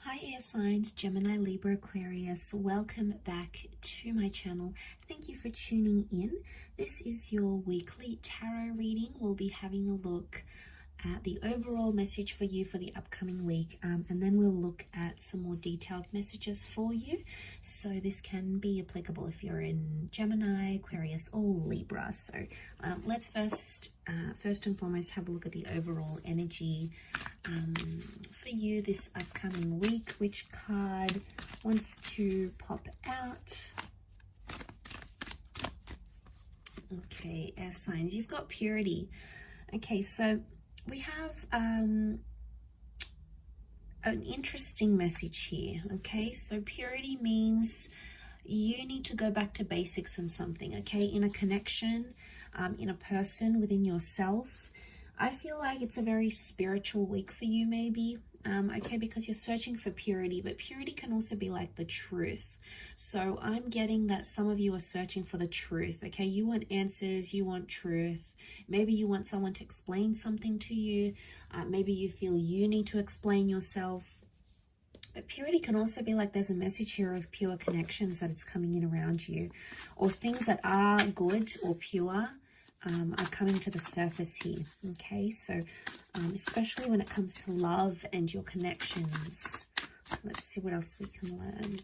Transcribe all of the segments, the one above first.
Hi air signs, Gemini, Libra, Aquarius. Welcome back to my channel. Thank you for tuning in. This is your weekly tarot reading. We'll be having a look at the overall message for you for the upcoming week, and then we'll look at some more detailed messages for you. So this can be applicable if you're in Gemini, Aquarius, or Libra. So let's first and foremost have a look at the overall energy for you this upcoming week. Which card wants to pop out? Okay, air signs, you've got purity. Okay, so we have an interesting message here. Okay, so purity means you need to go back to basics in something, okay, in a connection, in a person, within yourself. I feel like it's a very spiritual week for you, maybe. Okay, because you're searching for purity, but purity can also be like the truth. So I'm getting that some of you are searching for the truth. Okay, you want answers, you want truth. Maybe you want someone to explain something to you. Maybe you feel you need to explain yourself. But purity can also be like there's a message here of pure connections that it's coming in around you, or things that are good or pure are coming to the surface here. Okay, so especially when it comes to love and your connections. Let's see what else we can learn.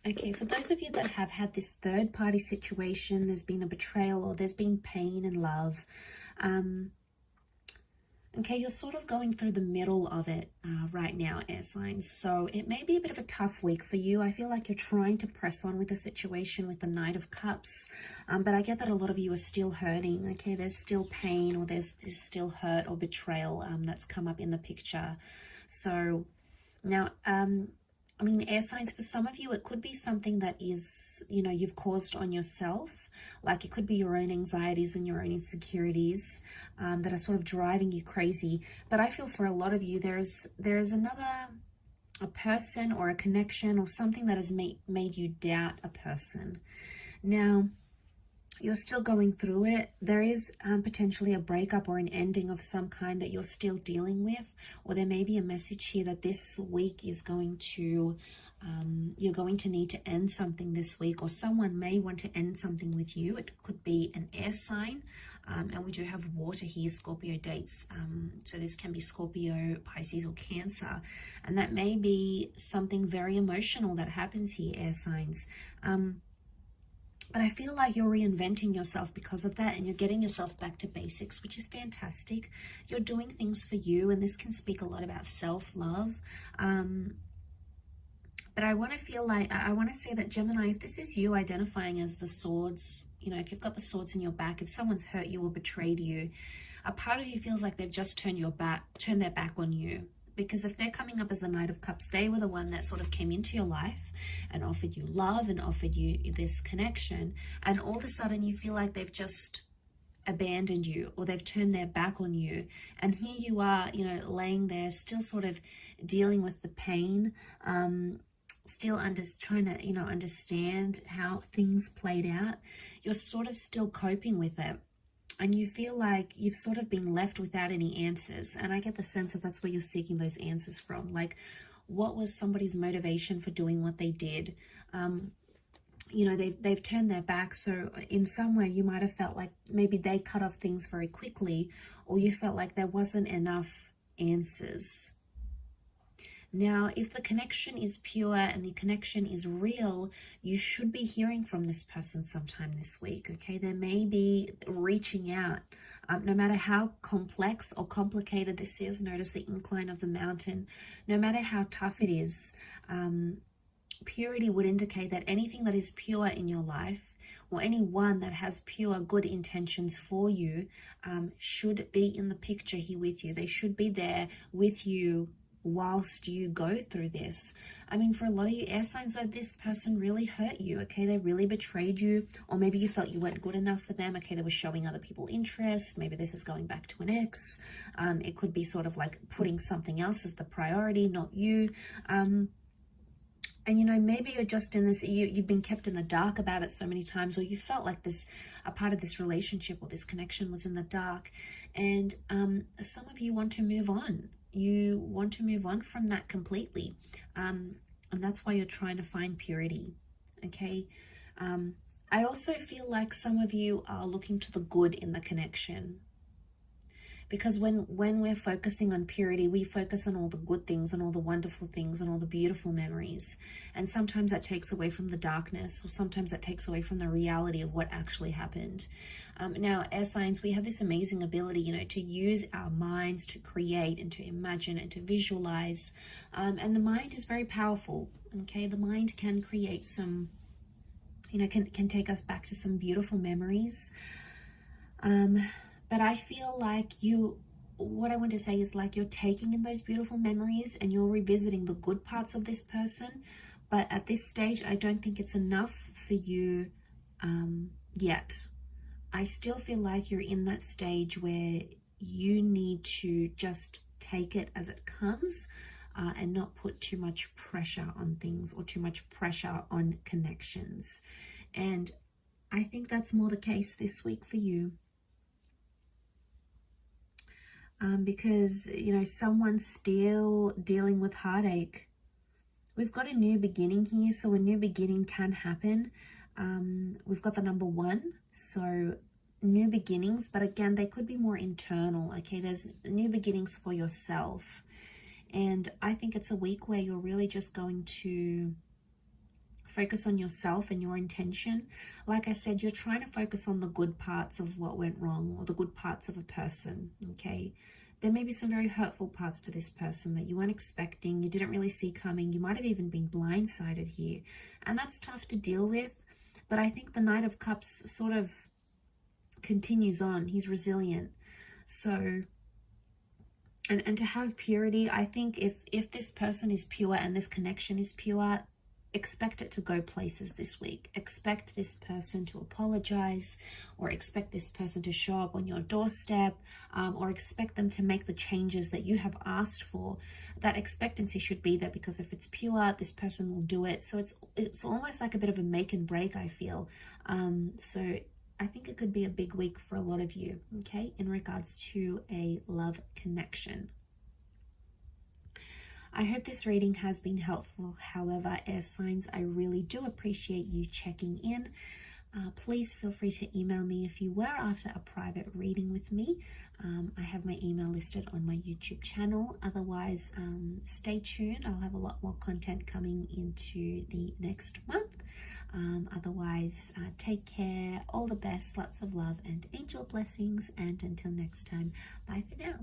Okay, for those of you that have had this third-party situation, there's been a betrayal or there's been pain in love. Okay, you're sort of going through the middle of it right now, air signs. So it may be a bit of a tough week for you. I feel like you're trying to press on with the situation with the Knight of Cups. But I get that a lot of you are still hurting. Okay, there's still pain, or there's still hurt or betrayal that's come up in the picture. So now, I mean, air signs, for some of you, it could be something that is, you know, you've caused on yourself. Like it could be your own anxieties and your own insecurities that are sort of driving you crazy. But I feel for a lot of you, there's a person or a connection or something that has made you doubt a person. Now, you're still going through it. There is potentially a breakup or an ending of some kind that you're still dealing with, or there may be a message here that this week is going to, you're going to need to end something this week, or someone may want to end something with you. It could be an air sign, and we do have water here, Scorpio dates, so this can be Scorpio, Pisces, or Cancer, and that may be something very emotional that happens here, air signs. But I feel like you're reinventing yourself because of that, and you're getting yourself back to basics, which is fantastic. You're doing things for you, and this can speak a lot about self-love. But I want to say that, Gemini, if this is you identifying as the swords, you know, if you've got the swords in your back, if someone's hurt you or betrayed you, a part of you feels like they've just turned their back on you. Because if they're coming up as the Knight of Cups, they were the one that sort of came into your life and offered you love and offered you this connection. And all of a sudden you feel like they've just abandoned you, or they've turned their back on you. And here you are, you know, laying there still sort of dealing with the pain, still trying to, you know, understand how things played out. You're sort of still coping with it. And you feel like you've sort of been left without any answers. And I get the sense that that's where you're seeking those answers from. Like, what was somebody's motivation for doing what they did? You know, they've turned their back. So in some way, you might have felt like maybe they cut off things very quickly, or you felt like there wasn't enough answers. Now, if the connection is pure and the connection is real, you should be hearing from this person sometime this week, okay? They may be reaching out. No matter how complex or complicated this is, notice the incline of the mountain. No matter how tough it is, purity would indicate that anything that is pure in your life, or anyone that has pure good intentions for you, should be in the picture here with you. They should be there with you whilst you go through this. I mean, for a lot of you air signs, though, this person really hurt you, okay? They really betrayed you, or maybe you felt you weren't good enough for them, okay? They were showing other people interest. Maybe this is going back to an ex. It could be sort of like putting something else as the priority, not you. And, you know, maybe you're just in this, you've been kept in the dark about it so many times, or you felt like a part of this relationship or this connection was in the dark. And some of you want to move on. You want to move on from that completely. And that's why you're trying to find purity. Okay. I also feel like some of you are looking to the good in the connection. Because when we're focusing on purity, we focus on all the good things and all the wonderful things and all the beautiful memories. And sometimes that takes away from the darkness, or sometimes that takes away from the reality of what actually happened. Now, air signs, we have this amazing ability, you know, to use our minds to create and to imagine and to visualize. And the mind is very powerful, okay? The mind can create some, you know, can take us back to some beautiful memories. But I feel like what I want to say is like you're taking in those beautiful memories and you're revisiting the good parts of this person. But at this stage, I don't think it's enough for you yet. I still feel like you're in that stage where you need to just take it as it comes and not put too much pressure on things or too much pressure on connections. And I think that's more the case this week for you. Because, you know, someone's still dealing with heartache. We've got a new beginning here, so a new beginning can happen. We've got the number 1, so new beginnings, but again, they could be more internal, okay? There's new beginnings for yourself. And I think it's a week where you're really just going to focus on yourself and your intention. Like I said, you're trying to focus on the good parts of what went wrong or the good parts of a person, okay? There may be some very hurtful parts to this person that you weren't expecting, you didn't really see coming, you might have even been blindsided here. And that's tough to deal with, but I think the Knight of Cups sort of continues on. He's resilient. So, and to have purity, I think if this person is pure and this connection is pure, expect it to go places this week. Expect this person to apologize, or expect this person to show up on your doorstep, or expect them to make the changes that you have asked for. That expectancy should be there, because if it's pure, this person will do it. So it's almost like a bit of a make and break, I feel. So I think it could be a big week for a lot of you, okay, in regards to a love connection. I hope this reading has been helpful. However, air signs, I really do appreciate you checking in. Please feel free to email me if you were after a private reading with me. I have my email listed on my YouTube channel. Otherwise, stay tuned. I'll have a lot more content coming into the next month. Otherwise, take care. All the best. Lots of love and angel blessings. And until next time, bye for now.